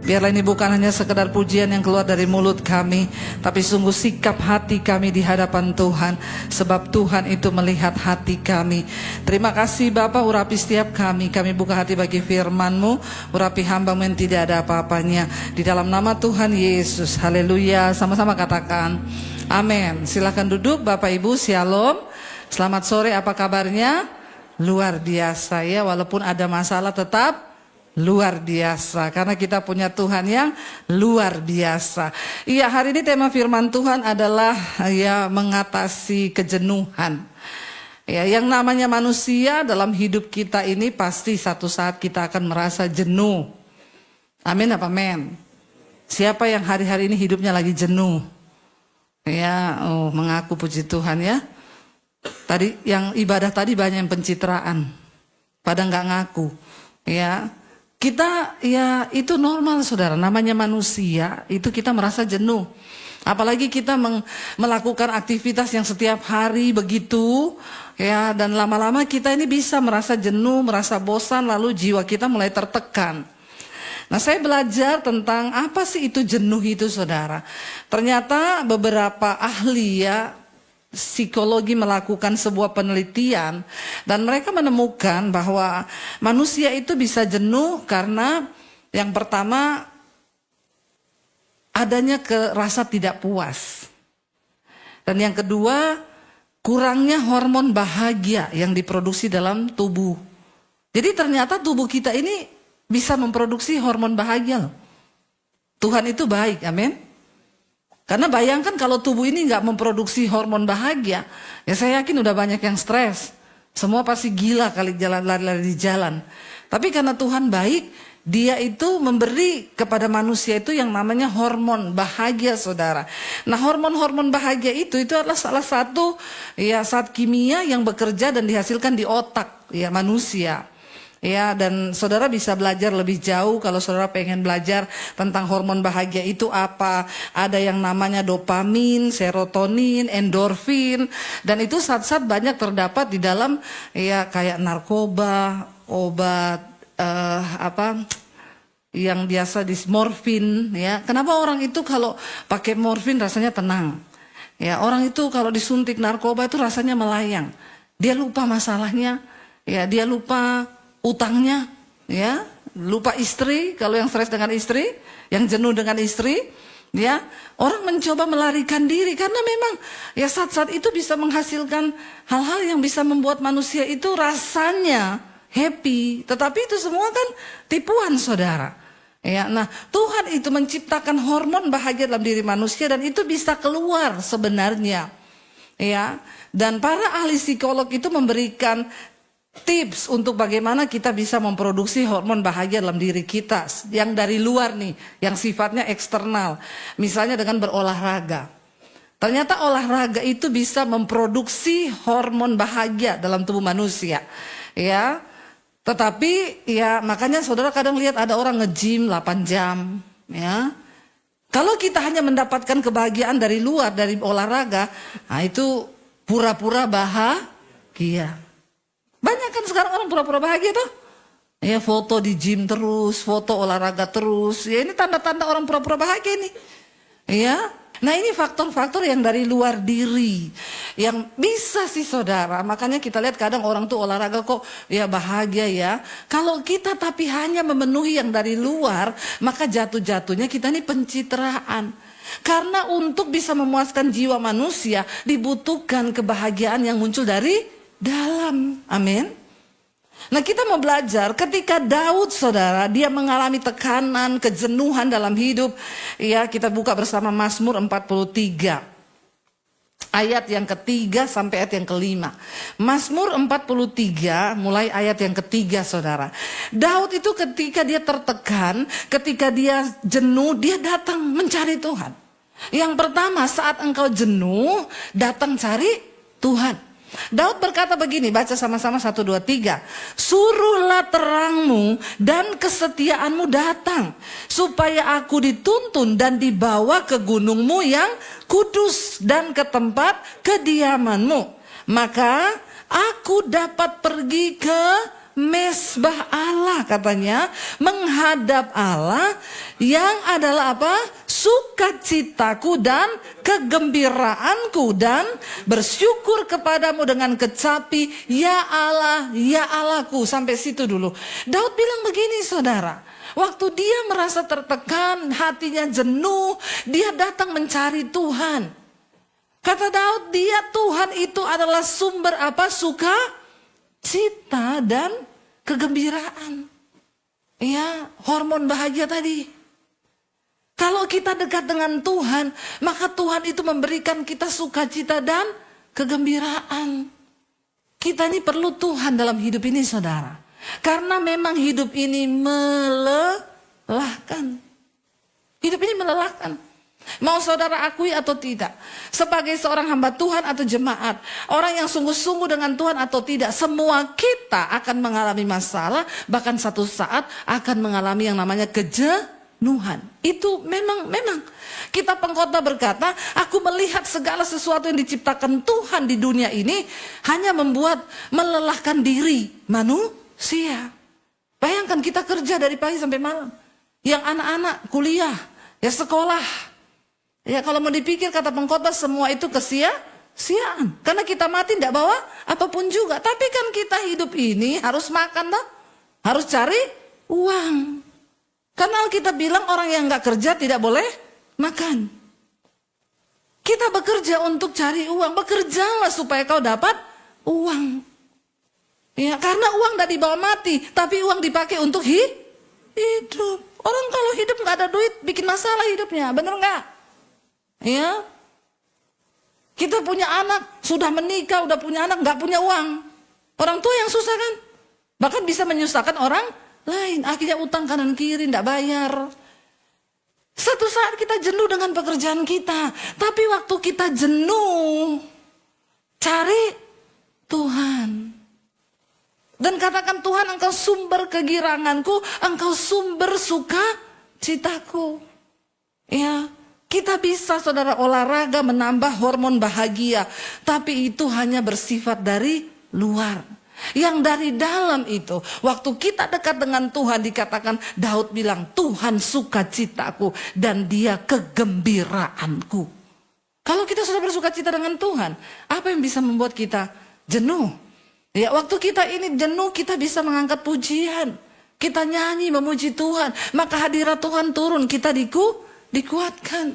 Biarlah ini bukan hanya sekedar pujian yang keluar dari mulut kami, tapi sungguh sikap hati kami di hadapan Tuhan. Sebab Tuhan itu melihat hati kami. Terima kasih Bapa, urapi setiap kami. Kami buka hati bagi firman-Mu, urapi hamba-Mu yang tidak ada apa-apanya. Di dalam nama Tuhan Yesus, haleluya. Sama-sama katakan amin. Silakan duduk Bapak Ibu, shalom. Selamat sore, apa kabarnya? Luar biasa ya, walaupun ada masalah tetap luar biasa, karena kita punya Tuhan yang luar biasa. Iya, hari ini tema firman Tuhan adalah ya mengatasi kejenuhan. Ya, yang namanya manusia dalam hidup kita ini pasti satu saat kita akan merasa jenuh. Amin apa men? Siapa yang hari-hari ini hidupnya lagi jenuh? Ya, mengaku puji Tuhan ya. Tadi yang ibadah tadi banyak yang pencitraan, pada nggak ngaku. Ya. Kita ya itu normal saudara, namanya manusia itu kita merasa jenuh. Apalagi kita melakukan aktivitas yang setiap hari begitu ya, dan lama-lama kita ini bisa merasa jenuh, merasa bosan, lalu jiwa kita mulai tertekan. Nah, saya belajar tentang apa sih itu jenuh itu saudara. Ternyata beberapa ahli ya psikologi melakukan sebuah penelitian dan mereka menemukan bahwa manusia itu bisa jenuh karena yang pertama adanya rasa tidak puas, dan yang kedua kurangnya hormon bahagia yang diproduksi dalam tubuh. Jadi ternyata tubuh kita ini bisa memproduksi hormon bahagia loh. Tuhan itu baik, amin. Karena bayangkan kalau tubuh ini nggak memproduksi hormon bahagia, ya saya yakin udah banyak yang stres. Semua pasti gila kali lari-lari di jalan. Tapi karena Tuhan baik, Dia itu memberi kepada manusia itu yang namanya hormon bahagia saudara. Nah, hormon-hormon bahagia itu adalah salah satu ya zat kimia yang bekerja dan dihasilkan di otak ya manusia. Ya, dan saudara bisa belajar lebih jauh kalau saudara pengen belajar tentang hormon bahagia itu apa. Ada yang namanya dopamin, serotonin, endorfin, dan itu zat-zat banyak terdapat di dalam ya kayak narkoba, obat yang biasa morfin ya. Kenapa orang itu kalau pakai morfin rasanya tenang? Ya, orang itu kalau disuntik narkoba itu rasanya melayang. Dia lupa masalahnya, ya dia lupa utangnya, ya, lupa istri, kalau yang stres dengan istri, yang jenuh dengan istri, ya, orang mencoba melarikan diri karena memang ya zat-zat itu bisa menghasilkan hal-hal yang bisa membuat manusia itu rasanya happy, tetapi itu semua kan tipuan saudara. Ya, nah Tuhan itu menciptakan hormon bahagia dalam diri manusia dan itu bisa keluar sebenarnya, ya, dan para ahli psikolog itu memberikan tips untuk bagaimana kita bisa memproduksi hormon bahagia dalam diri kita yang dari luar nih, yang sifatnya eksternal. Misalnya dengan berolahraga. Ternyata olahraga itu bisa memproduksi hormon bahagia dalam tubuh manusia. Ya. Tetapi ya makanya saudara kadang lihat ada orang nge-gym 8 jam, ya. Kalau kita hanya mendapatkan kebahagiaan dari luar, dari olahraga, nah itu pura-pura bahagia. Banyak kan sekarang orang pura-pura bahagia tuh. Ya, foto di gym terus, foto olahraga terus. Ya, ini tanda-tanda orang pura-pura bahagia nih. Ya. Nah, ini faktor-faktor yang dari luar diri yang bisa sih saudara. Makanya kita lihat kadang orang tuh olahraga kok ya bahagia ya. Kalau kita tapi hanya memenuhi yang dari luar, maka jatuh-jatuhnya kita ini pencitraan. Karena untuk bisa memuaskan jiwa manusia dibutuhkan kebahagiaan yang muncul dari dalam, amin. Nah, kita mau belajar ketika Daud saudara, dia mengalami tekanan, kejenuhan dalam hidup. Ya, kita buka bersama Mazmur 43 ayat yang ketiga sampai ayat yang kelima. Mazmur 43 mulai ayat yang ketiga saudara. Daud itu ketika dia tertekan, ketika dia jenuh, dia datang mencari Tuhan. Yang pertama, saat engkau jenuh, datang cari Tuhan. Daud berkata begini, baca sama-sama 1, 2, 3. Suruhlah terangmu dan kesetiaanmu datang, supaya aku dituntun dan dibawa ke gunungmu yang kudus dan ke tempat kediamanmu. Maka aku dapat pergi ke mesbah Allah katanya, menghadap Allah yang adalah apa? Sukacitaku dan kegembiraanku, dan bersyukur kepadamu dengan kecapi, ya Allah, ya Allahku. Sampai situ dulu. Daud bilang begini saudara, waktu dia merasa tertekan, hatinya jenuh, dia datang mencari Tuhan. Kata Daud, Tuhan itu adalah sumber apa? Sukacita dan kegembiraan. Ya, hormon bahagia tadi. Kalau kita dekat dengan Tuhan, maka Tuhan itu memberikan kita sukacita dan kegembiraan. Kita ini perlu Tuhan dalam hidup ini saudara. Karena memang hidup ini melelahkan. Hidup ini melelahkan. Mau saudara akui atau tidak, sebagai seorang hamba Tuhan atau jemaat, orang yang sungguh-sungguh dengan Tuhan atau tidak, semua kita akan mengalami masalah, bahkan satu saat akan mengalami yang namanya kejenuhan. Itu memang kita pengkhotbah berkata, aku melihat segala sesuatu yang diciptakan Tuhan di dunia ini hanya melelahkan diri manusia. Bayangkan kita kerja dari pagi sampai malam, yang anak-anak kuliah, ya sekolah. Ya kalau mau dipikir kata pengkhotbah semua itu kesia-siaan. Karena kita mati tidak bawa apapun juga. Tapi kan kita hidup ini harus makan toh. Harus cari uang. Karena kita bilang orang yang nggak kerja tidak boleh makan. Kita bekerja untuk cari uang. Bekerjalah supaya kau dapat uang. Ya karena uang tidak dibawa mati. Tapi uang dipakai untuk hidup. Orang kalau hidup nggak ada duit bikin masalah hidupnya. Bener nggak? Ya, kita punya anak, sudah menikah, udah punya anak, nggak punya uang. Orang tua yang susah kan, bahkan bisa menyusahkan orang lain. Akhirnya utang kanan kiri, nggak bayar. Satu saat kita jenuh dengan pekerjaan kita, tapi waktu kita jenuh, cari Tuhan. Dan katakan, Tuhan engkau sumber kegiranganku, engkau sumber sukacitaku. Ya. Kita bisa saudara olahraga menambah hormon bahagia. Tapi itu hanya bersifat dari luar. Yang dari dalam itu, waktu kita dekat dengan Tuhan dikatakan, Daud bilang, Tuhan sukacitaku dan dia kegembiraanku. Kalau kita sudah bersukacita dengan Tuhan, apa yang bisa membuat kita jenuh? Ya, waktu kita ini jenuh, kita bisa mengangkat pujian. Kita nyanyi memuji Tuhan, maka hadirat Tuhan turun, kita dikuatkan.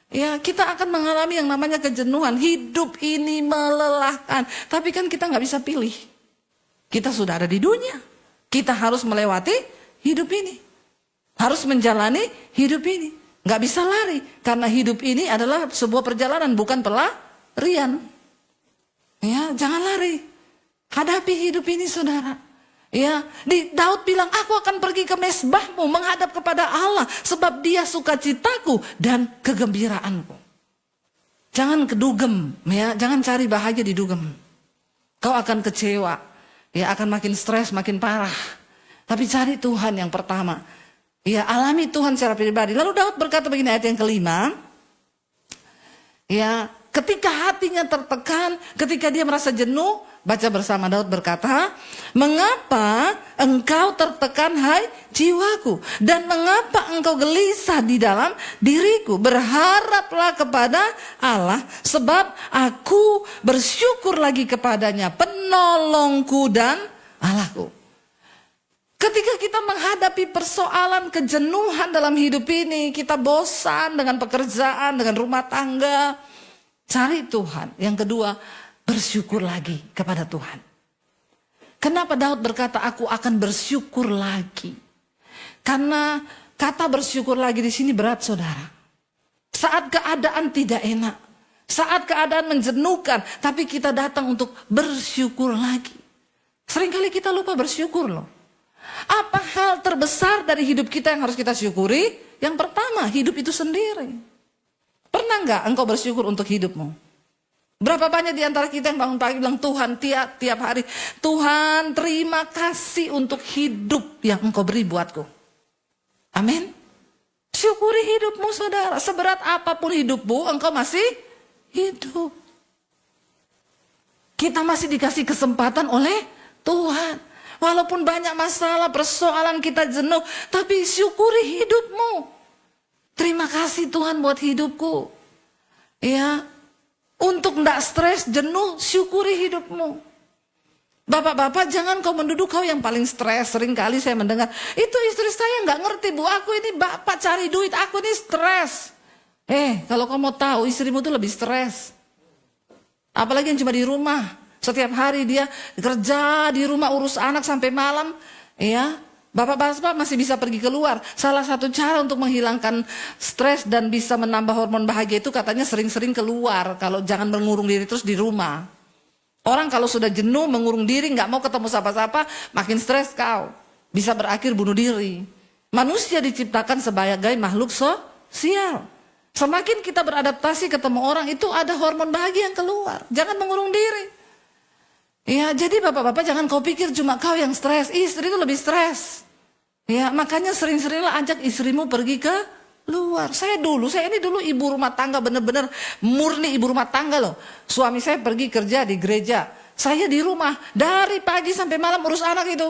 Ya, kita akan mengalami yang namanya kejenuhan. Hidup ini melelahkan. Tapi kan kita nggak bisa pilih. Kita sudah ada di dunia. Kita harus melewati hidup ini. Harus menjalani hidup ini. Nggak bisa lari. Karena hidup ini adalah sebuah perjalanan, bukan pelarian. Ya, jangan lari. Hadapi hidup ini saudara. Ya, Daud bilang, aku akan pergi ke mesbahmu menghadap kepada Allah sebab dia sukacitaku dan kegembiraanku. Jangan kedugem, ya, jangan cari bahagia di dugem. Kau akan kecewa, ya, akan makin stres, makin parah. Tapi cari Tuhan yang pertama. Ya, alami Tuhan secara pribadi. Lalu Daud berkata begini, ayat yang kelima. Ya, ketika hatinya tertekan, ketika dia merasa jenuh, baca bersama, Daud berkata, mengapa engkau tertekan hai jiwaku, dan mengapa engkau gelisah di dalam diriku? Berharaplah kepada Allah, sebab aku bersyukur lagi kepadanya, penolongku dan Allahku. Ketika kita menghadapi persoalan kejenuhan dalam hidup ini, kita bosan dengan pekerjaan, dengan rumah tangga, cari Tuhan. Yang kedua, bersyukur lagi kepada Tuhan. Kenapa Daud berkata aku akan bersyukur lagi? Karena kata bersyukur lagi di sini berat saudara. Saat keadaan tidak enak, saat keadaan menjenuhkan, tapi kita datang untuk bersyukur lagi. Seringkali kita lupa bersyukur loh. Apa hal terbesar dari hidup kita yang harus kita syukuri? Yang pertama, hidup itu sendiri. Pernah nggak engkau bersyukur untuk hidupmu? Berapa banyak di antara kita yang bangun pagi bilang, Tuhan tiap hari, Tuhan terima kasih untuk hidup yang engkau beri buatku. Amin. Syukuri hidupmu saudara. Seberat apapun hidupmu, engkau masih hidup. Kita masih dikasih kesempatan oleh Tuhan. Walaupun banyak masalah, persoalan kita jenuh, tapi syukuri hidupmu. Terima kasih Tuhan buat hidupku. Ya, untuk ndak stres, jenuh, syukuri hidupmu. Bapak-bapak, jangan kau menduduk kau yang paling stres. Sering kali saya mendengar, itu istri saya nggak ngerti bu, aku ini bapak cari duit, aku ini stres. Kalau kau mau tahu, istrimu tuh lebih stres. Apalagi yang cuma di rumah. Setiap hari dia kerja di rumah, urus anak sampai malam. Ya, bapak-bapak masih bisa pergi keluar. Salah satu cara untuk menghilangkan stres dan bisa menambah hormon bahagia itu katanya sering-sering keluar. Kalau jangan mengurung diri terus di rumah. Orang kalau sudah jenuh mengurung diri, nggak mau ketemu siapa-siapa, makin stres kau. Bisa berakhir bunuh diri. Manusia diciptakan sebagai makhluk sosial. Semakin kita beradaptasi ketemu orang, itu ada hormon bahagia yang keluar. Jangan mengurung diri. Ya, jadi bapak-bapak jangan kau pikir cuma kau yang stres, istri itu lebih stres. Ya, makanya sering-seringlah ajak istrimu pergi ke luar. Saya ini dulu ibu rumah tangga, bener-bener murni ibu rumah tangga loh. Suami saya pergi kerja di gereja, saya di rumah dari pagi sampai malam urus anak itu.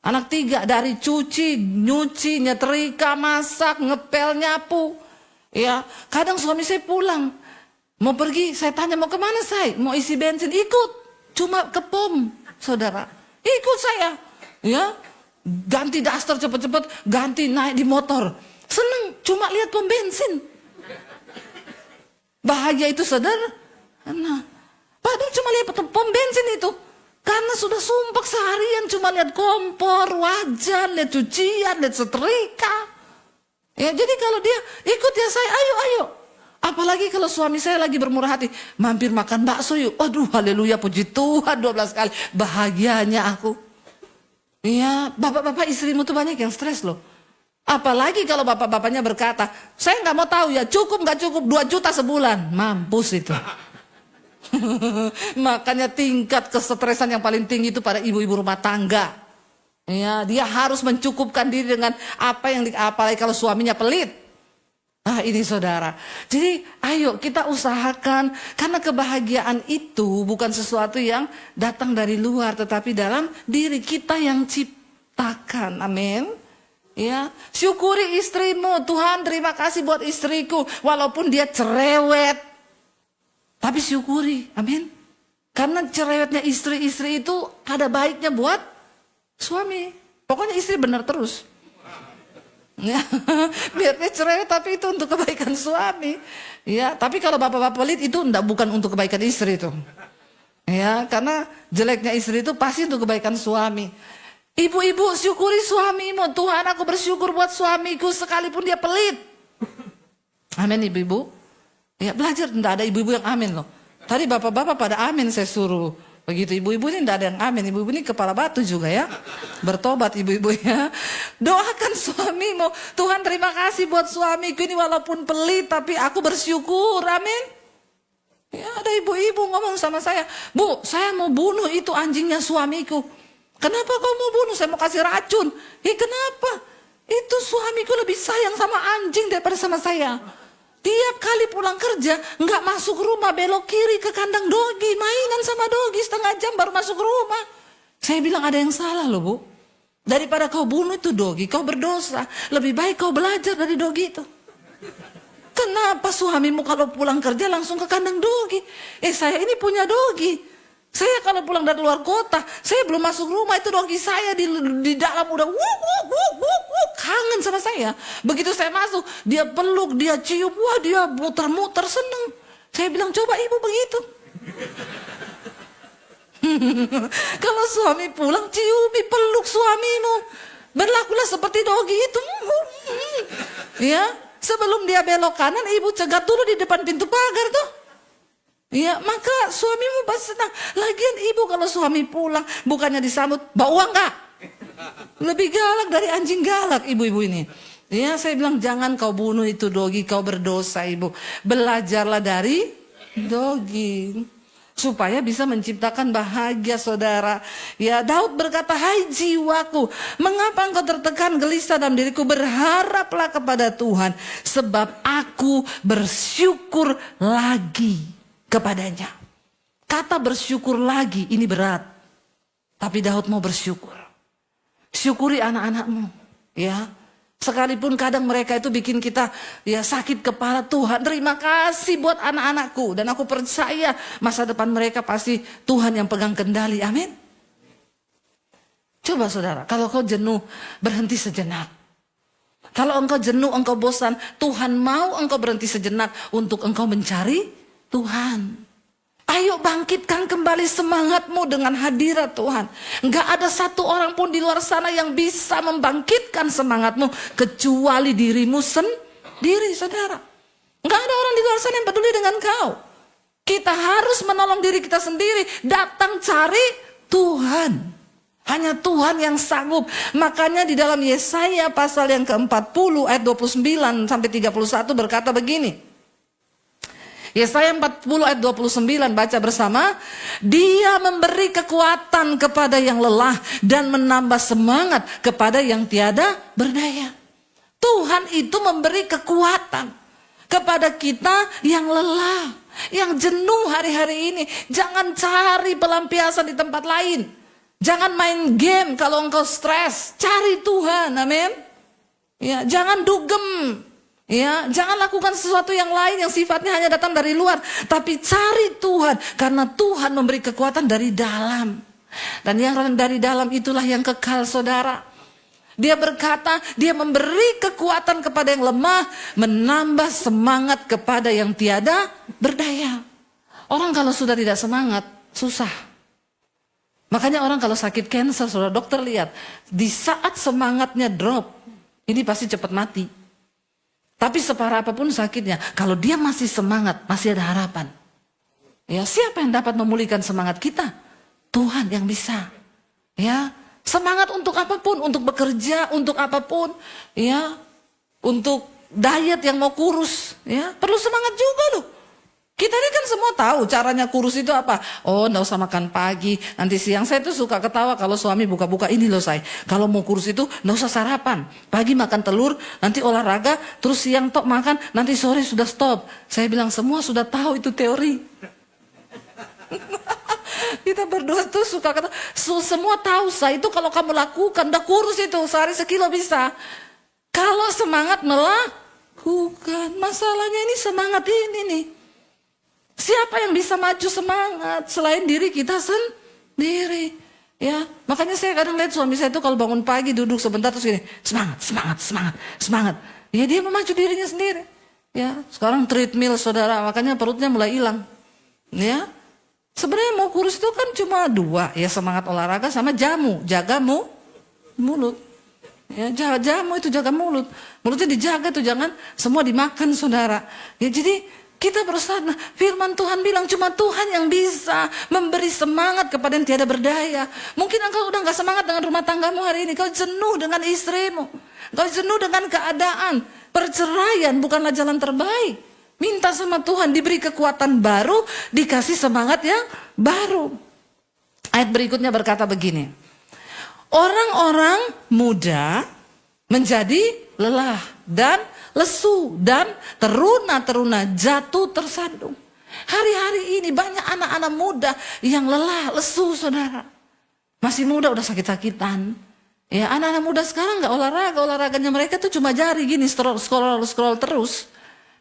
Anak 3, dari cuci, nyuci, nyetrika, masak, ngepel, nyapu. Ya, kadang suami saya pulang, mau pergi, saya tanya mau kemana saya? Mau isi bensin, ikut. Cuma ke pom, saudara. Ikut saya. Ya, ganti daster cepet-cepet, ganti naik di motor. Seneng, cuma lihat pom bensin. Bahagia itu saudara. Nah, padahal cuma lihat pom bensin itu. Karena sudah sumpah seharian cuma lihat kompor, wajan, lihat cucian, lihat setrika. Ya, jadi kalau dia ikut ya saya, ayo. Apalagi kalau suami saya lagi bermurah hati, mampir makan bakso yuk. Aduh, haleluya, puji Tuhan 12 kali. Bahagianya aku. Iya, bapak-bapak istrimu tuh banyak yang stres loh. Apalagi kalau bapak-bapaknya berkata, saya nggak mau tahu ya, cukup nggak cukup 2 juta sebulan. Mampus itu. Makanya tingkat kesetresan yang paling tinggi itu pada ibu-ibu rumah tangga. Ya, dia harus mencukupkan diri dengan apa yang apalagi kalau suaminya pelit. Ini saudara. Jadi ayo kita usahakan, karena kebahagiaan itu bukan sesuatu yang datang dari luar, tetapi dalam diri kita yang ciptakan. Amin. Ya, syukuri istrimu. Tuhan, terima kasih buat istriku walaupun dia cerewet. Tapi syukuri. Amin. Karena cerewetnya istri-istri itu ada baiknya buat suami. Pokoknya istri benar terus. Ya, biar dia cerewet tapi itu untuk kebaikan suami. Ya, tapi kalau bapak-bapak pelit itu bukan untuk kebaikan istri itu. Ya, karena jeleknya istri itu pasti untuk kebaikan suami. Ibu-ibu, syukuri suamimu. Tuhan, aku bersyukur buat suamiku sekalipun dia pelit. Amin ibu-ibu. Ya, belajar, enggak ada ibu-ibu yang amin loh. Tadi bapak-bapak pada amin saya suruh. Begitu ibu-ibu ini tidak ada yang amin. Ibu-ibu ini kepala batu juga ya. Bertobat ibu-ibu ya. Doakan suamimu. Tuhan, terima kasih buat suamiku ini walaupun pelit tapi aku bersyukur. Amin. Ya, ada ibu-ibu ngomong sama saya, Bu, saya mau bunuh itu anjingnya suamiku. Kenapa kau mau bunuh? Saya mau kasih racun. Kenapa? Itu suamiku lebih sayang sama anjing daripada sama saya. Tiap kali pulang kerja, nggak masuk rumah, belok kiri ke kandang dogi, mainan sama dogi setengah jam baru masuk rumah. Saya bilang ada yang salah loh bu. Daripada kau bunuh itu dogi, kau berdosa. Lebih baik kau belajar dari dogi itu. Kenapa suamimu kalau pulang kerja langsung ke kandang dogi? Saya ini punya dogi. Saya kalau pulang dari luar kota, saya belum masuk rumah itu dogi saya di dalam udah kangen sama saya. Begitu saya masuk, dia peluk, dia cium, wah dia muter-muter seneng. Saya bilang coba ibu begitu. Kalau suami pulang ciumi, peluk suamimu, berlakulah seperti dogi itu. Ya, sebelum dia belok kanan, ibu cegat dulu di depan pintu pagar tuh. Ya, maka suamimu pasti senang. Lagian ibu kalau suami pulang bukannya disambut, bawa uang gak? Lebih galak dari anjing galak ibu-ibu ini. Ya, saya bilang jangan kau bunuh itu dogi, kau berdosa ibu. Belajarlah dari dogi supaya bisa menciptakan bahagia saudara. Ya, Daud berkata, hai jiwaku, mengapa engkau tertekan gelisah dalam diriku? Berharaplah kepada Tuhan, sebab aku bersyukur lagi kepadanya. Kata bersyukur lagi ini berat, tapi Daud mau bersyukur. Syukuri anak-anakmu, ya. Sekalipun kadang mereka itu bikin kita ya sakit kepala, Tuhan terima kasih buat anak-anakku. Dan aku percaya masa depan mereka pasti Tuhan yang pegang kendali, amin. Coba saudara, kalau kau jenuh, berhenti sejenak. Kalau engkau jenuh, engkau bosan, Tuhan mau engkau berhenti sejenak untuk engkau mencari Tuhan. Ayo bangkitkan kembali semangatmu dengan hadirat Tuhan. Enggak ada satu orang pun di luar sana yang bisa membangkitkan semangatmu kecuali dirimu sendiri, saudara. Enggak ada orang di luar sana yang peduli dengan kau. Kita harus menolong diri kita sendiri. Datang cari Tuhan. Hanya Tuhan yang sanggup. Makanya di dalam Yesaya pasal yang ke-40 ayat 29 sampai 31 berkata begini. Yesaya 40 ayat 29 baca bersama. Dia memberi kekuatan kepada yang lelah dan menambah semangat kepada yang tiada berdaya. Tuhan itu memberi kekuatan kepada kita yang lelah, yang jenuh hari-hari ini. Jangan cari pelampiasan di tempat lain. Jangan main game kalau engkau stres. Cari Tuhan, amin. Ya, jangan dugem. Ya, jangan lakukan sesuatu yang lain yang sifatnya hanya datang dari luar, tapi cari Tuhan karena Tuhan memberi kekuatan dari dalam. Dan yang dari dalam itulah yang kekal, saudara. Dia berkata, dia memberi kekuatan kepada yang lemah, menambah semangat kepada yang tiada berdaya. Orang kalau sudah tidak semangat, susah. Makanya orang kalau sakit kanker, saudara, dokter lihat, di saat semangatnya drop, ini pasti cepat mati. Tapi separah apapun sakitnya, kalau dia masih semangat, masih ada harapan. Ya, siapa yang dapat memulihkan semangat kita? Tuhan yang bisa. Ya, semangat untuk apapun, untuk bekerja, untuk apapun, ya, untuk diet yang mau kurus, ya, perlu semangat juga loh. Kita ini kan semua tahu caranya kurus itu apa. Oh, enggak usah makan pagi, nanti siang. Saya tuh suka ketawa kalau suami buka-buka, ini loh saya. Kalau mau kurus itu enggak usah sarapan. Pagi makan telur, nanti olahraga, terus siang tok makan, nanti sore sudah stop. Saya bilang semua sudah tahu itu teori. Kita berdua tuh suka kata, semua tahu saya itu kalau kamu lakukan, udah kurus itu, sehari sekilo bisa. Kalau semangat melakukan, masalahnya ini semangat ini nih. Siapa yang bisa maju semangat selain diri kita sendiri? Ya, makanya saya kadang lihat suami saya itu kalau bangun pagi duduk sebentar terus gini, semangat, semangat, semangat, semangat. Ya dia memacu dirinya sendiri. Ya, sekarang treadmill saudara, makanya perutnya mulai hilang. Ya, sebenarnya mau kurus itu kan cuma dua, ya semangat olahraga sama jamu, jaga mulut. Ya, jamu itu jaga mulut, mulutnya dijaga tuh jangan semua dimakan saudara. Ya jadi kita berusaha, nah, firman Tuhan bilang cuma Tuhan yang bisa memberi semangat kepada yang tiada berdaya. Mungkin engkau udah gak semangat dengan rumah tanggamu hari ini. Kau jenuh dengan istrimu. Kau jenuh dengan keadaan. Perceraian bukanlah jalan terbaik. Minta sama Tuhan diberi kekuatan baru, dikasih semangat yang baru. Ayat berikutnya berkata begini. Orang-orang muda menjadi lelah dan lesu dan teruna-teruna jatuh tersandung. Hari-hari ini banyak anak-anak muda yang lelah, lesu saudara. Masih muda udah sakit-sakitan. Ya, anak-anak muda sekarang gak olahraga, olahraganya mereka tuh cuma jari gini, scroll terus.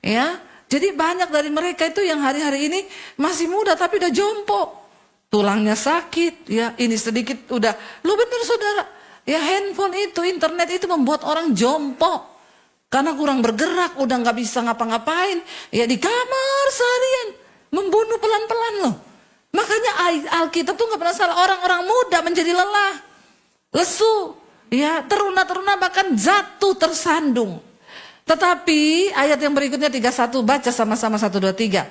Ya, jadi banyak dari mereka itu yang hari-hari ini masih muda tapi udah jompo. Tulangnya sakit, ya ini sedikit udah. Lu bener saudara, ya handphone itu, internet itu membuat orang jompo. Karena kurang bergerak, udah gak bisa ngapa-ngapain. Ya di kamar seharian. Membunuh pelan-pelan loh. Makanya Alkitab tuh gak pernah salah. Orang-orang muda menjadi lelah. Lesu. Ya teruna-teruna bahkan jatuh tersandung. Tetapi ayat yang berikutnya 31. Baca sama-sama 1, 2, 3.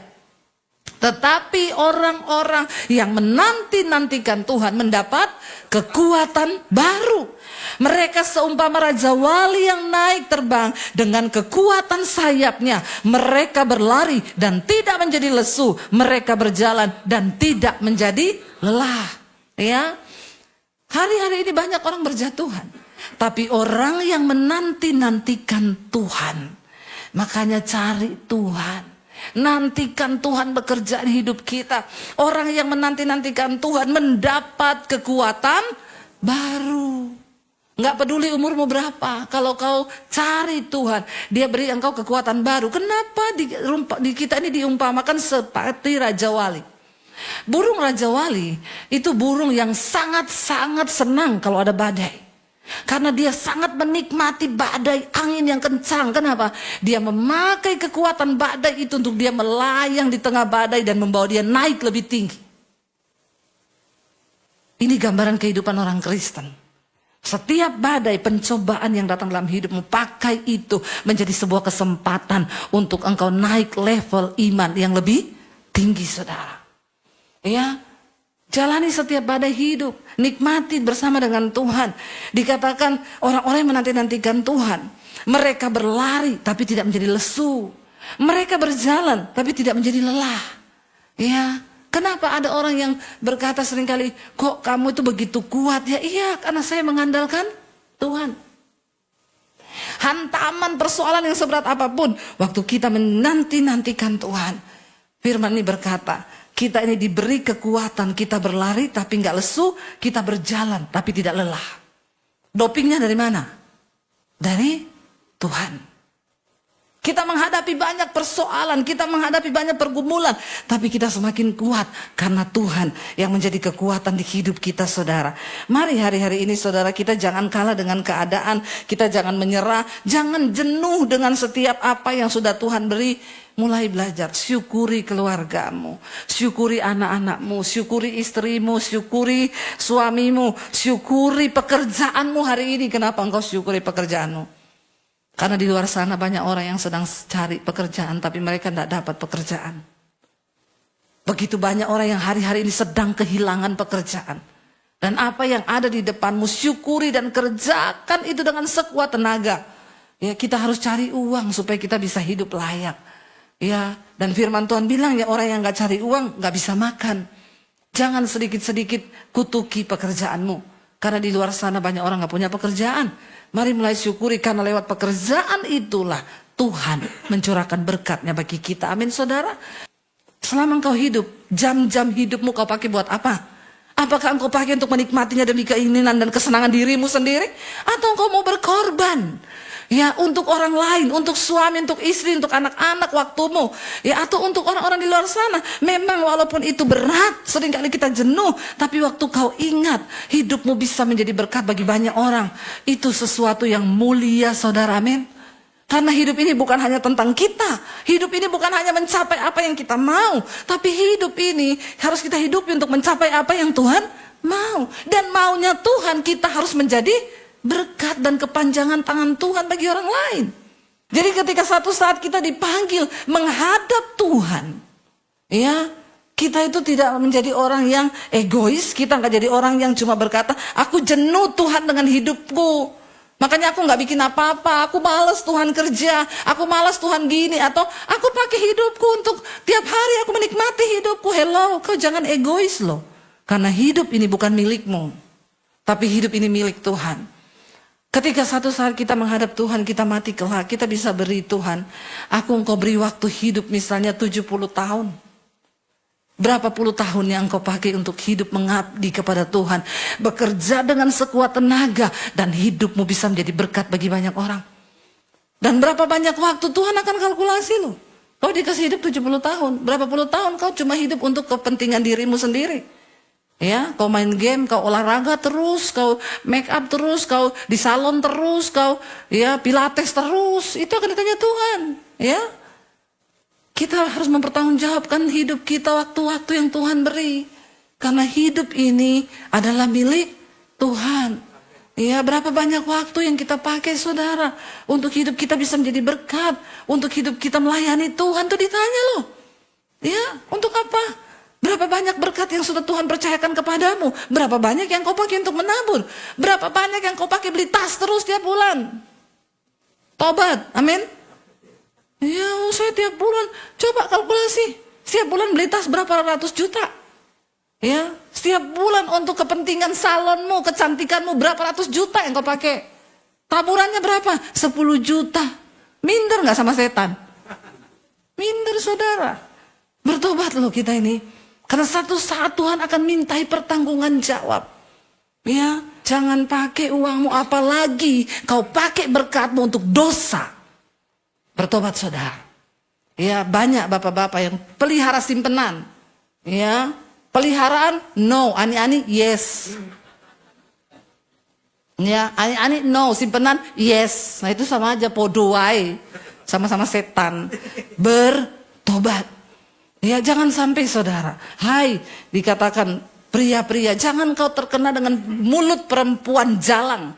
Tetapi orang-orang yang menanti-nantikan Tuhan mendapat kekuatan baru. Mereka seumpama Raja Wali yang naik terbang dengan kekuatan sayapnya. Mereka berlari dan tidak menjadi lesu. Mereka berjalan dan tidak menjadi lelah. Ya, hari-hari ini banyak orang berjatuhan. Tapi orang yang menanti-nantikan Tuhan, makanya cari Tuhan. Nantikan Tuhan bekerja di hidup kita. Orang yang menanti-nantikan Tuhan mendapat kekuatan baru. Nggak peduli umurmu berapa. Kalau kau cari Tuhan, Dia beri engkau kekuatan baru. Kenapa di kita ini diumpamakan seperti Raja Wali? Burung Raja Wali itu burung yang sangat-sangat senang kalau ada badai. Karena dia sangat menikmati badai, angin yang kencang. Kenapa? Dia memakai kekuatan badai itu untuk dia melayang di tengah badai dan membawa dia naik lebih tinggi. Ini gambaran kehidupan orang Kristen. Setiap badai, pencobaan yang datang dalam hidupmu, pakai itu menjadi sebuah kesempatan untuk engkau naik level iman yang lebih tinggi, saudara. Ya, jalani setiap badai hidup, nikmati bersama dengan Tuhan. Dikatakan orang-orang yang menanti-nantikan Tuhan, mereka berlari tapi tidak menjadi lesu. Mereka berjalan tapi tidak menjadi lelah. Ya, kenapa ada orang yang berkata seringkali, kok kamu itu begitu kuat? Ya iya, karena saya mengandalkan Tuhan. Hantaman persoalan yang seberat apapun, waktu kita menanti-nantikan Tuhan, firman ini berkata, kita ini diberi kekuatan, kita berlari tapi nggak lesu, kita berjalan tapi tidak lelah. Dopingnya dari mana? Dari Tuhan. Kita menghadapi banyak persoalan, kita menghadapi banyak pergumulan, tapi kita semakin kuat karena Tuhan yang menjadi kekuatan di hidup kita, saudara. Mari hari-hari ini, saudara, kita jangan kalah dengan keadaan, kita jangan menyerah, jangan jenuh dengan setiap apa yang sudah Tuhan beri. Mulai belajar, syukuri keluargamu, syukuri anak-anakmu, syukuri istrimu, syukuri suamimu, syukuri pekerjaanmu hari ini. Kenapa engkau syukuri pekerjaanmu? Karena di luar sana banyak orang yang sedang cari pekerjaan tapi mereka tidak dapat pekerjaan. Begitu banyak orang yang hari-hari ini sedang kehilangan pekerjaan. Dan apa yang ada di depanmu, syukuri dan kerjakan itu dengan sekuat tenaga. Ya, kita harus cari uang supaya kita bisa hidup layak. Ya, dan firman Tuhan bilang ya, orang yang gak cari uang gak bisa makan. Jangan sedikit-sedikit kutuki pekerjaanmu, karena di luar sana banyak orang gak punya pekerjaan. Mari mulai syukuri, karena lewat pekerjaan itulah Tuhan mencurahkan berkatnya bagi kita. Amin, saudara. Selama engkau hidup, jam-jam hidupmu kau pakai buat apa? Apakah engkau pakai untuk menikmatinya demi keinginan dan kesenangan dirimu sendiri? Atau engkau mau berkorban? Ya, untuk orang lain, untuk suami, untuk istri, untuk anak-anak waktumu. Ya, atau untuk orang-orang di luar sana. Memang walaupun itu berat, seringkali kita jenuh, tapi waktu kau ingat hidupmu bisa menjadi berkat bagi banyak orang, itu sesuatu yang mulia, saudara. Amin. Karena hidup ini bukan hanya tentang kita. Hidup ini bukan hanya mencapai apa yang kita mau, tapi hidup ini harus kita hidupi untuk mencapai apa yang Tuhan mau. Dan maunya Tuhan, kita harus menjadi berkat dan kepanjangan tangan Tuhan bagi orang lain. Jadi ketika satu saat kita dipanggil menghadap Tuhan, ya, kita itu tidak menjadi orang yang egois. Kita nggak jadi orang yang cuma berkata, aku jenuh Tuhan dengan hidupku, makanya aku nggak bikin apa-apa, aku malas Tuhan kerja, aku malas Tuhan gini, atau aku pakai hidupku untuk tiap hari aku menikmati hidupku. Hello, kau jangan egois loh. Karena hidup ini bukan milikmu, tapi hidup ini milik Tuhan. Ketika satu saat kita menghadap Tuhan, kita mati kelak, kita bisa beri Tuhan, aku engkau beri waktu hidup misalnya 70 tahun. Berapa puluh tahun yang engkau pakai untuk hidup mengabdi kepada Tuhan, bekerja dengan sekuat tenaga, dan hidupmu bisa menjadi berkat bagi banyak orang. Dan berapa banyak waktu Tuhan akan kalkulasi loh. Kau dikasih hidup 70 tahun, berapa puluh tahun kau cuma hidup untuk kepentingan dirimu sendiri. Ya, kau main game, kau olahraga terus, kau make up terus, kau di salon terus, kau ya pilates terus, itu akan ditanya Tuhan. Ya, kita harus mempertanggungjawabkan hidup kita waktu-waktu yang Tuhan beri, karena hidup ini adalah milik Tuhan. Ya, berapa banyak waktu yang kita pakai, saudara, untuk hidup kita bisa menjadi berkat, untuk hidup kita melayani Tuhan, itu ditanya loh. Ya, untuk apa? Berapa banyak berkat yang sudah Tuhan percayakan kepadamu? Berapa banyak yang kau pakai untuk menabur? Berapa banyak yang kau pakai beli tas terus tiap bulan? Tobat, amin. Ya, saya tiap bulan, coba kalkulasi, setiap bulan beli tas berapa ratus juta? Ya, setiap bulan untuk kepentingan salonmu, kecantikanmu, berapa ratus juta yang kau pakai? Taburannya berapa? 10 juta. Minder nggak sama setan? Minder, saudara. Bertobat loh kita ini. Karena satu saat Tuhan akan mintai pertanggungan jawab. Ya, jangan pakai uangmu, apalagi kau pakai berkatmu untuk dosa. Bertobat saudara. Ya, banyak bapak-bapak yang pelihara simpenan. Ya, peliharaan no, ani-ani yes. Ya, ani-ani no, simpenan yes. Nah itu sama aja podoai, sama-sama setan. Bertobat. Ya, jangan sampai saudara. Hai, dikatakan pria-pria, jangan kau terkena dengan mulut perempuan jalang.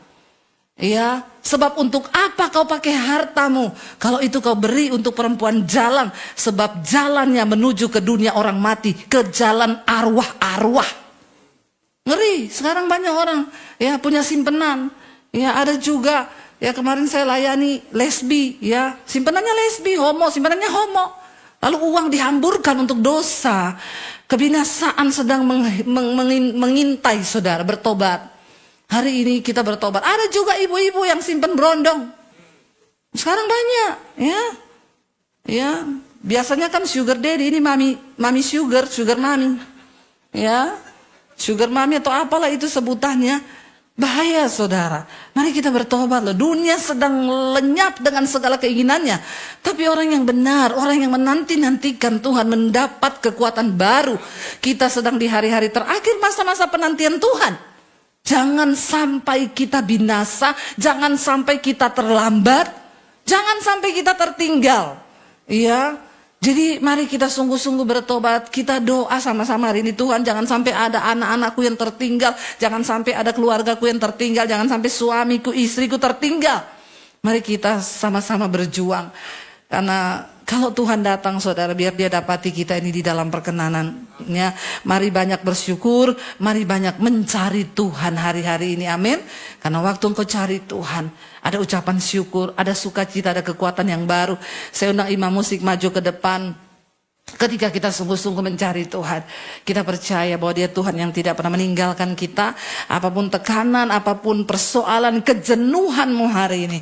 Ya, sebab untuk apa kau pakai hartamu kalau itu kau beri untuk perempuan jalang, sebab jalannya menuju ke dunia orang mati, ke jalan arwah-arwah. Ngeri, sekarang banyak orang ya punya simpenan. Ya, ada juga ya kemarin saya layani lesbi, ya, simpenannya lesbi, homo, simpenannya homo. Lalu uang dihamburkan untuk dosa. Kebinasaan sedang mengintai saudara, bertobat. Hari ini kita bertobat. Ada juga ibu-ibu yang simpen berondong. Sekarang banyak, ya. Ya, biasanya kan sugar daddy, ini mami sugar mami. Ya. Sugar mami atau apalah itu sebutannya. Bahaya saudara. Mari kita bertobat loh. Dunia sedang lenyap dengan segala keinginannya. Tapi orang yang benar, orang yang menanti-nantikan Tuhan mendapat kekuatan baru. Kita sedang di hari-hari terakhir masa-masa penantian Tuhan. Jangan sampai kita binasa, jangan sampai kita terlambat, jangan sampai kita tertinggal. Ya, jadi mari kita sungguh-sungguh bertobat, kita doa sama-sama hari ini, Tuhan jangan sampai ada anak-anakku yang tertinggal, jangan sampai ada keluargaku yang tertinggal, jangan sampai suamiku, istriku tertinggal. Mari kita sama-sama berjuang. Karena kalau Tuhan datang saudara, biar dia dapati kita ini di dalam perkenanannya. Mari banyak bersyukur, mari banyak mencari Tuhan hari-hari ini, amin. Karena waktu engkau cari Tuhan, ada ucapan syukur, ada sukacita, ada kekuatan yang baru. Saya undang imam musik maju ke depan. Ketika kita sungguh-sungguh mencari Tuhan, kita percaya bahwa dia Tuhan yang tidak pernah meninggalkan kita. Apapun tekanan, apapun persoalan, kejenuhanmu hari ini,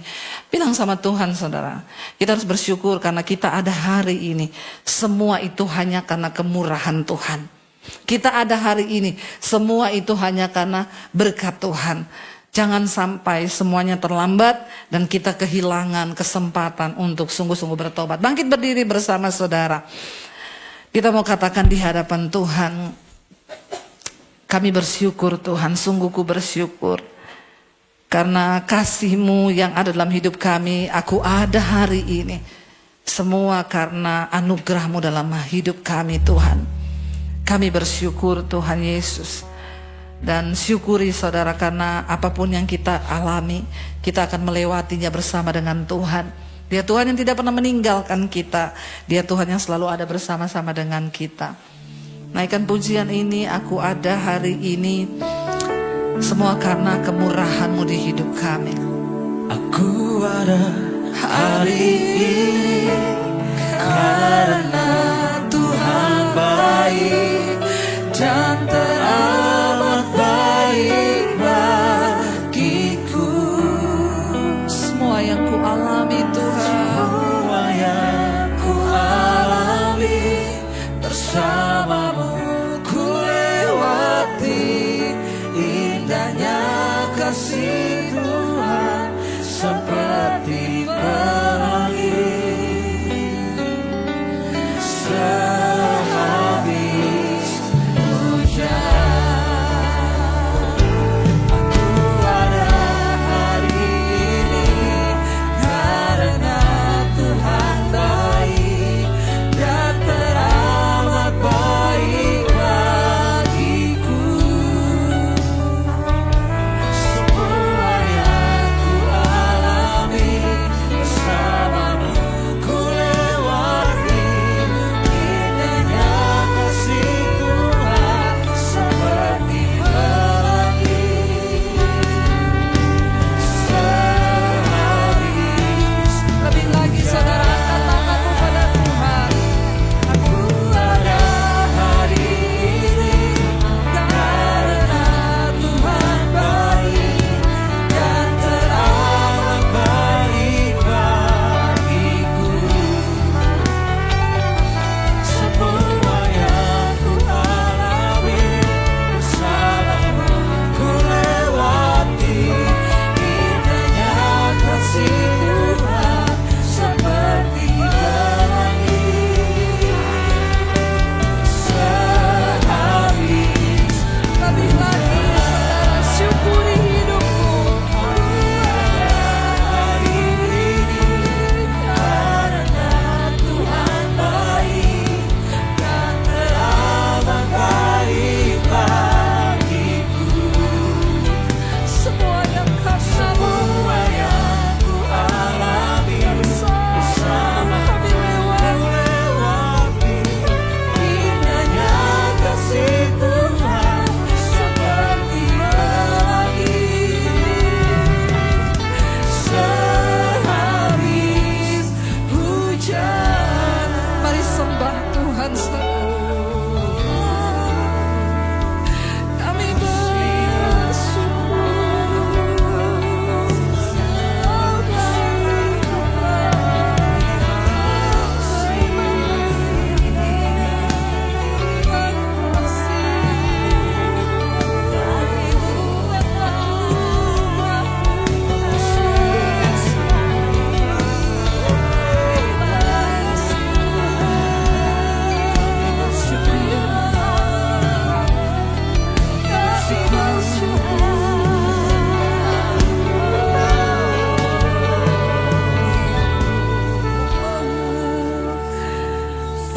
bilang sama Tuhan saudara. Kita harus bersyukur karena kita ada hari ini. Semua itu hanya karena kemurahan Tuhan. Kita ada hari ini, semua itu hanya karena berkat Tuhan. Jangan sampai semuanya terlambat dan kita kehilangan kesempatan untuk sungguh-sungguh bertobat. Bangkit berdiri bersama saudara. Kita mau katakan di hadapan Tuhan, kami bersyukur Tuhan, sungguh ku bersyukur. Karena kasih-Mu yang ada dalam hidup kami, aku ada hari ini. Semua karena anugerah-Mu dalam hidup kami Tuhan. Kami bersyukur Tuhan Yesus. Dan syukuri saudara karena apapun yang kita alami, kita akan melewatinya bersama dengan Tuhan. Dia Tuhan yang tidak pernah meninggalkan kita. Dia Tuhan yang selalu ada bersama-sama dengan kita. Naikkan pujian ini, aku ada hari ini. Semua karena kemurahan-Mu di hidup kami. Aku ada hari ini karena Tuhan baik dan teramat baik bagiku. Semua yang ku alami Tuhan, semua yang ku alami bersama-Mu ku lewati. Indahnya kasih Tuhan seperti pelangi. Sehabis hujan, aku ada hari ini karena Tuhan baik dan teramat baik bagiku. Semua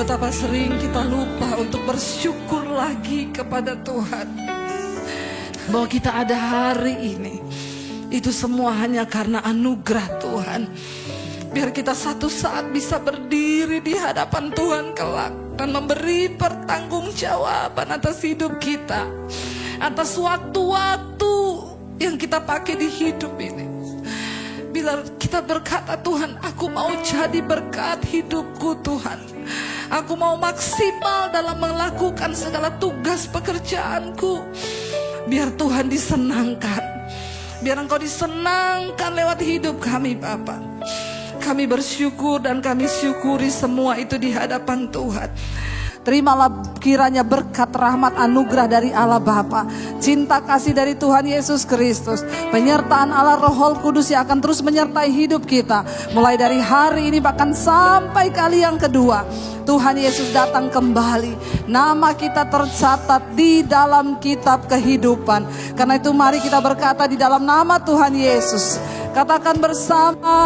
Betapa sering kita lupa untuk bersyukur lagi kepada Tuhan. Bahwa kita ada hari ini, itu semua hanya karena anugerah Tuhan. Biar kita satu saat bisa berdiri di hadapan Tuhan kelak dan memberi pertanggungjawaban atas hidup kita, atas waktu-waktu yang kita pakai di hidup ini. Bila kita berkata, Tuhan, aku mau jadi berkat hidupku Tuhan. Aku mau maksimal dalam melakukan segala tugas pekerjaanku. Biar Tuhan disenangkan. Biar Engkau disenangkan lewat hidup kami Bapa. Kami bersyukur dan kami syukuri semua itu di hadapan Tuhan. Terimalah kiranya berkat, rahmat, anugerah dari Allah Bapa, cinta kasih dari Tuhan Yesus Kristus, penyertaan Allah Roh Kudus yang akan terus menyertai hidup kita mulai dari hari ini bahkan sampai kali yang kedua. Tuhan Yesus datang kembali, nama kita tercatat di dalam kitab kehidupan. Karena itu mari kita berkata di dalam nama Tuhan Yesus. Katakan bersama.